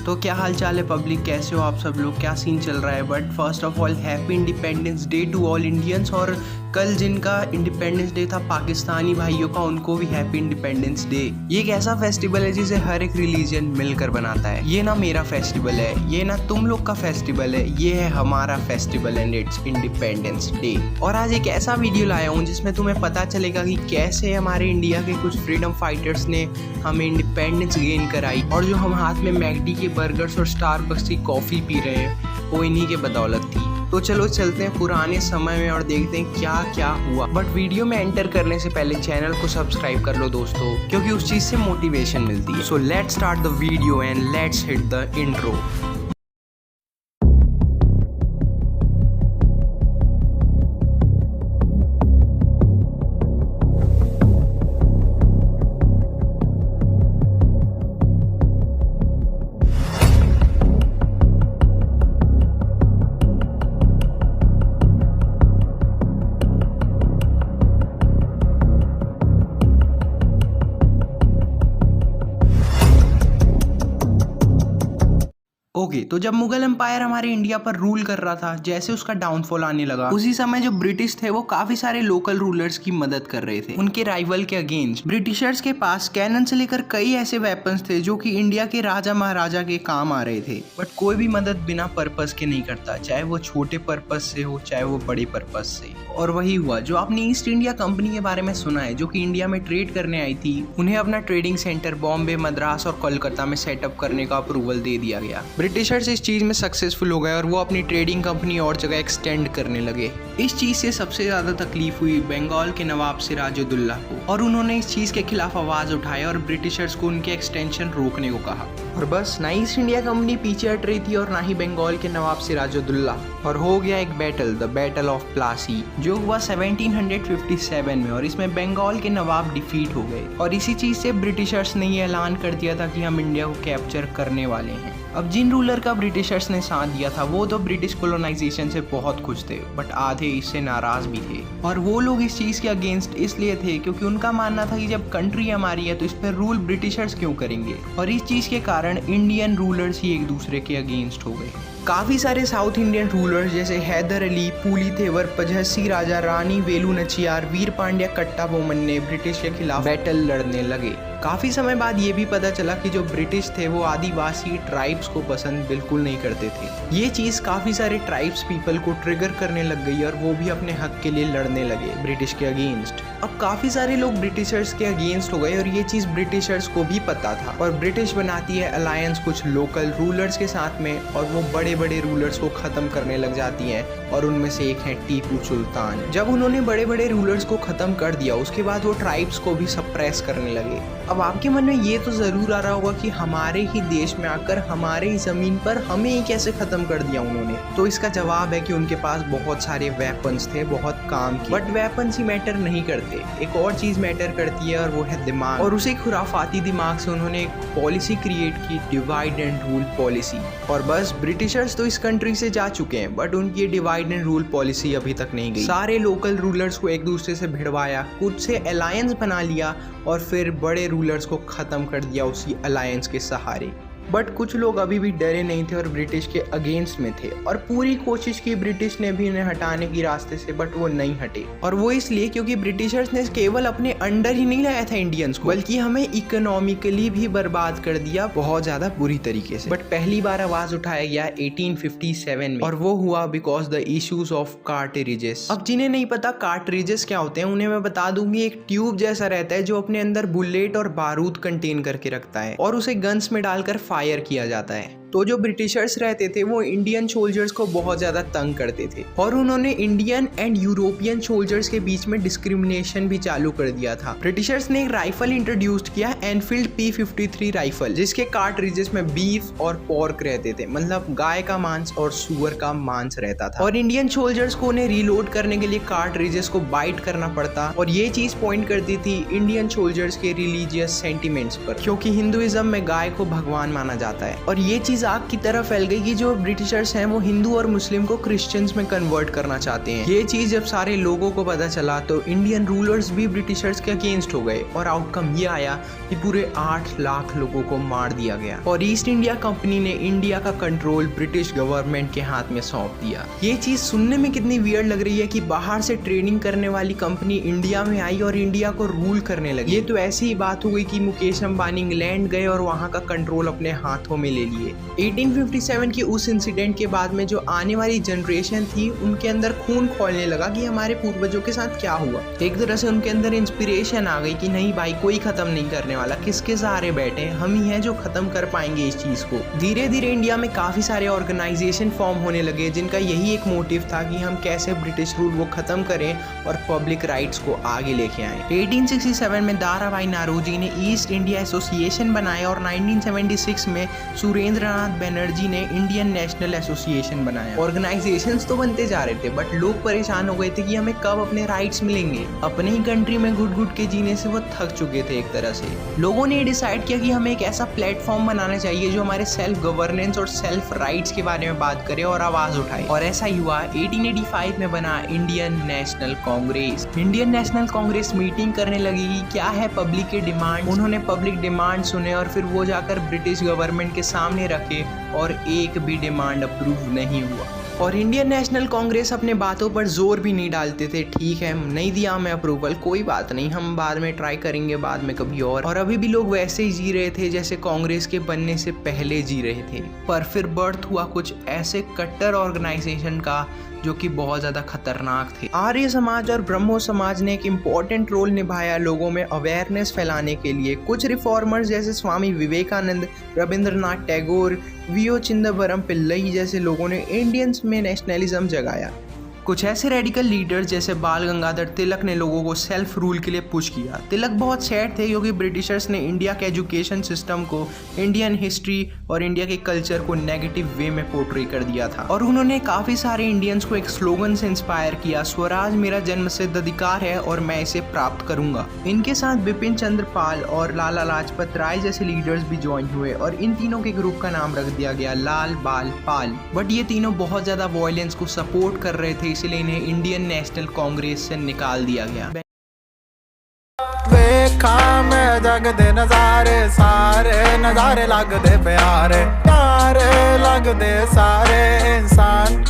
तो क्या हाल चाल है पब्लिक, कैसे हो आप सब लोग, क्या सीन चल रहा है। But first of all happy independence day to all Indians. और कल जिनका इंडिपेंडेंस डे था पाकिस्तानी भाइयों का, उनको भी हैप्पी इंडिपेंडेंस डे। ये एक ऐसा फेस्टिवल है जिसे हर एक रिलीजन मिलकर बनाता है। ये ना मेरा फेस्टिवल है, ये ना तुम लोग का फेस्टिवल है, ये है हमारा festival and it's independence day. और आज एक ऐसा वीडियो लाया हूँ जिसमें तुम्हें पता चलेगा कि कैसे हमारे इंडिया के कुछ फ्रीडम फाइटर्स ने हमें इंडिपेंडेंस गेन कराई, और जो हम हाथ में मैकडी के बर्गर्स और स्टारबक्स की कॉफ़ी पी रहे हैं वो इन्हीं के बदौलत थी। तो चलो चलते हैं पुराने समय में और देखते हैं क्या क्या हुआ। बट वीडियो में एंटर करने से पहले चैनल को सब्सक्राइब कर लो दोस्तों, क्योंकि उस चीज़ से मोटिवेशन मिलती है। So let's start the video and let's hit the intro. Okay, तो जब मुगल एम्पायर हमारे इंडिया पर रूल कर रहा था, जैसे उसका डाउनफॉल आने लगा, उसी समय जो ब्रिटिश थे वो काफी सारे लोकल रूलर्स की मदद कर रहे थे उनके राइवल के अगेंस्ट। ब्रिटिशर्स के पास कैनन से लेकर कई ऐसे वेपन्स थे जो कि इंडिया के राजा महाराजा के काम आ रहे थे। बट कोई भी मदद बिना पर्पस के नहीं करता, चाहे वो छोटे पर्पस से हो चाहे वो बड़े पर्पस से। और वही हुआ जो आपने ईस्ट इंडिया कंपनी के बारे में सुना है, जो कि इंडिया में ट्रेड करने आई थी। उन्हें अपना ट्रेडिंग सेंटर बॉम्बे, मद्रास और कोलकाता में सेटअप करने का अप्रूवल दे दिया गया। ब्रिटिशर्स इस चीज में सक्सेसफुल हो गए और वो अपनी ट्रेडिंग कंपनी और जगह एक्सटेंड करने लगे। इस चीज से सबसे ज्यादा तकलीफ हुई बंगाल के नवाब सिराजुद्दौला को, और उन्होंने इस चीज के खिलाफ आवाज उठाई और ब्रिटिशर्स को उनके एक्सटेंशन रोकने को कहा। और बस ना ईस्ट इंडिया कंपनी पीछे हट रही थी और ना ही बंगाल के नवाब सिराजुद्दौला, और हो गया एक battle, the battle of Plassey, जो हुआ 1757 में। और इसमें बंगाल के नवाब डिफीट हो गए, और इसी चीज से ब्रिटिशर्स ने ये ऐलान कर दिया था कि हम इंडिया को कैप्चर करने वाले हैं। अब जिन रूलर का ब्रिटिशर्स ने साथ दिया था वो तो ब्रिटिश कॉलोनाइजेशन से बहुत खुश थे, बट आधे इससे नाराज भी थे। और वो लोग इस चीज के अगेंस्ट इसलिए थे क्योंकि उनका मानना था कि जब कंट्री हमारी है तो इस पर रूल ब्रिटिशर्स क्यों करेंगे। और इस चीज के कारण इंडियन रूलर्स ही एक दूसरे के अगेंस्ट हो गए। काफी सारे साउथ इंडियन रूलर्स जैसे हैदर अली, पुलितेवर, पझस्सी राजा, रानी वेलु नचियार, वीर पांड्या, कट्टा बोमन ने ब्रिटिश के खिलाफ बैटल लड़ने लगे। काफी समय बाद ये भी पता चला कि जो ब्रिटिश थे वो आदिवासी ट्राइब्स को पसंद बिल्कुल नहीं करते थे। ये चीज काफी सारे ट्राइब्स पीपल को ट्रिगर करने लग गई और वो भी अपने हक के लिए लड़ने लगे ब्रिटिश के अगेंस्ट। अब काफी सारे लोग ब्रिटिशर्स के अगेंस्ट हो गए और ये चीज ब्रिटिशर्स को भी पता था। और ब्रिटिश बनाती है अलायंस कुछ लोकल रूलर्स के साथ में, और वो बड़े बड़े रूलर्स को खत्म करने लग जाती हैं। और उनमें से एक है टीपू सुल्तान। जब उन्होंने बड़े बड़े रूलर्स को खत्म कर दिया, उसके बाद वो ट्राइब्स को भी सप्रेस करने लगे। अब आपके मन में ये तो जरूर आ रहा होगा कि हमारे ही देश में आकर हमारे ही जमीन पर हमें ही कैसे खत्म कर दिया उन्होंने। तो इसका जवाब है कि उनके पास बहुत सारे वेपन्स थे, बहुत काम की। बट वेपन्स ही मैटर नहीं करते, एक और चीज मैटर करती है और वो है दिमाग। और उसे खुराफाती दिमाग से उन्होंने एक पॉलिसी क्रिएट की, डिवाइड एंड रूल पॉलिसी। और बस ब्रिटिशर्स तो इस कंट्री से जा चुके हैं, बट उनकी डिवाइड एंड रूल पॉलिसी अभी तक नहीं गई। सारे लोकल रूलर्स को एक दूसरे से भिड़वाया, कुछ से अलायंस बना लिया और फिर बड़े रूलर्स को खत्म कर दिया उसी अलायंस के सहारे। बट कुछ लोग अभी भी डरे नहीं थे और ब्रिटिश के अगेंस्ट में थे, और पूरी कोशिश की ब्रिटिश ने भी इन्हें हटाने की रास्ते से, बट वो नहीं हटे। और वो इसलिए क्योंकि ब्रिटिशर्स ने केवल अपने अंडर ही नहीं लाया था इंडियंस को, बल्कि हमें इकोनॉमिकली भी बर्बाद कर दिया बहुत ज्यादा बुरी तरीके से। बट पहली बार आवाज उठाया गया 1857 में, और वो हुआ because the issues of cartridges. अब जिन्हें नहीं पता कार्ट्रिजेस क्या होते हैं, उन्हें मैं बता दूंगी। एक ट्यूब जैसा रहता है जो अपने अंदर बुलेट और बारूद कंटेन करके रखता है, और उसे गन्स में डालकर फायर किया जाता है। तो जो ब्रिटिशर्स रहते थे वो इंडियन सोल्जर्स को बहुत ज़्यादा तंग करते थे, और उन्होंने इंडियन एंड यूरोपियन सोल्जर्स के बीच में डिस्क्रिमिनेशन भी चालू कर दिया था। ब्रिटिशर्स ने एक राइफल इंट्रोड्यूस किया, एनफील्ड P53 राइफल, जिसके कार्ट्रिजेस में बीफ और पोर्क रहते थे, मतलब गाय का मांस और सुअर का मांस रहता था। और इंडियन सोल्जर्स को उन्हें रीलोड करने के लिए कार्ट्रिजेस को बाइट करना पड़ता, और ये चीज पॉइंट करती थी इंडियन सोल्जर्स के रिलीजियस सेंटिमेंट्स पर, क्योंकि हिंदुइज्म में गाय को भगवान माना जाता है। और ये चीज चीज आग की तरह फैल गई कि जो ब्रिटिशर्स हैं वो हिंदू और मुस्लिम को क्रिश्चियंस में कन्वर्ट करना चाहते हैं। ये चीज जब सारे लोगों को पता चला तो इंडियन रूलर्स भी ब्रिटिशर्स के अगेंस्ट हो गए और आउटकम ये आया कि पूरे 8 लाख लोगों को मार दिया गया और ईस्ट इंडिया कंपनी ने इंडिया का कंट्रोल ब्रिटिश गवर्नमेंट के हाथ में सौंप दिया। ये चीज सुनने में कितनी वियर्ड लग रही है कि बाहर से ट्रेडिंग करने वाली कंपनी इंडिया में आई और इंडिया को रूल करने लगी। ये तो ऐसी ही बात हो गई कि मुकेश अंबानी इंग्लैंड गए और वहां का कंट्रोल अपने हाथों में ले लिए। 1857 की उस इंसिडेंट के बाद में जो आने वाली जनरेशन थी उनके अंदर खून खौलने लगा कि हमारे पूर्वजों के साथ क्या हुआ। एक तरह से उनके अंदर इंस्पिरेशन आ गई कि नहीं भाई, कोई खत्म नहीं करने वाला, किसके सहारे बैठे, हम ही हैं जो खत्म कर पाएंगे इस चीज को। धीरे धीरे इंडिया में काफी सारे ऑर्गेनाइजेशन फॉर्म होने लगे जिनका यही एक मोटिव था कि हम कैसे ब्रिटिश रूल को खत्म करें और पब्लिक राइट्स को आगे लेके आए। 1867 में दाराभाई नारोजी ने ईस्ट इंडिया एसोसिएशन बनाया और 1976 में सुरेंद्रनाथ बनर्जी ने इंडियन नेशनल एसोसिएशन बनाया। ऑर्गेनाइजेशंस तो बनते जा रहे थे बट लोग परेशान हो गए थे कि हमें कब अपने राइट्स मिलेंगे। अपने ही कंट्री में घुट घुट के जीने से वो थक चुके थे एक तरह से। लोगों ने डिसाइड किया कि हमें एक ऐसा प्लेटफॉर्म बनाना चाहिए जो हमारे सेल्फ गवर्नेंस और सेल्फ राइट्स के बारे में बात करे और आवाज उठाए, और ऐसा ही हुआ। 1885 में बना Indian national Congress. Indian national Congress meeting करने लगी कि क्या है पब्लिक के डिमांड। उन्होंने पब्लिक डिमांड सुने और फिर वो जाकर ब्रिटिश गवर्नमेंट के सामने रखे और एक भी डिमांड अप्रूव नहीं हुआ। और इंडियन नेशनल कांग्रेस अपने बातों पर जोर भी नहीं डालते थे, ठीक है नहीं दिया हमें अप्रूवल, कोई बात नहीं, हम बाद में ट्राई करेंगे, बाद में कभी और अभी भी लोग वैसे ही जी रहे थे जैसे कांग्रेस के बनने से पहले जी रहे थे। पर फिर बर्थ हुआ कुछ ऐसे कट्टर ऑर्गेनाइजेशन का जो कि बहुत ज़्यादा खतरनाक थे। आर्य समाज और ब्रह्मो समाज ने एक इम्पॉर्टेंट रोल निभाया लोगों में अवेयरनेस फैलाने के लिए। कुछ रिफॉर्मर्स जैसे स्वामी विवेकानंद, रविंद्रनाथ टैगोर, वीओ चिदंबरम पिल्लई जैसे लोगों ने इंडियंस में नेशनलिज्म जगाया। कुछ ऐसे रेडिकल लीडर्स जैसे बाल गंगाधर तिलक ने लोगों को सेल्फ रूल के लिए पुश किया। तिलक बहुत सैड थे क्योंकि ब्रिटिशर्स ने इंडिया के एजुकेशन सिस्टम को, इंडियन हिस्ट्री और इंडिया के कल्चर को नेगेटिव वे में पोर्ट्रे कर दिया था। और उन्होंने काफ़ी सारे इंडियंस को एक स्लोगन से इंस्पायर किया, स्वराज मेरा जन्मसिद्ध अधिकार है और मैं इसे प्राप्त करूंगा। इनके साथ बिपिन चंद्र पाल और लाला लाजपत राय जैसे लीडर्स भी ज्वाइन हुए और इन तीनों के ग्रुप का नाम रख दिया गया लाल बाल पाल। बट ये तीनों बहुत ज़्यादा वायलेंस को सपोर्ट कर रहे थे, इसलिए इन्हें इंडियन नेशनल कांग्रेस से निकाल दिया गया। देखा मैं जग दे नजारे, सारे नजारे लगदे प्यारे, प्यारे लगदे सारे इंसान।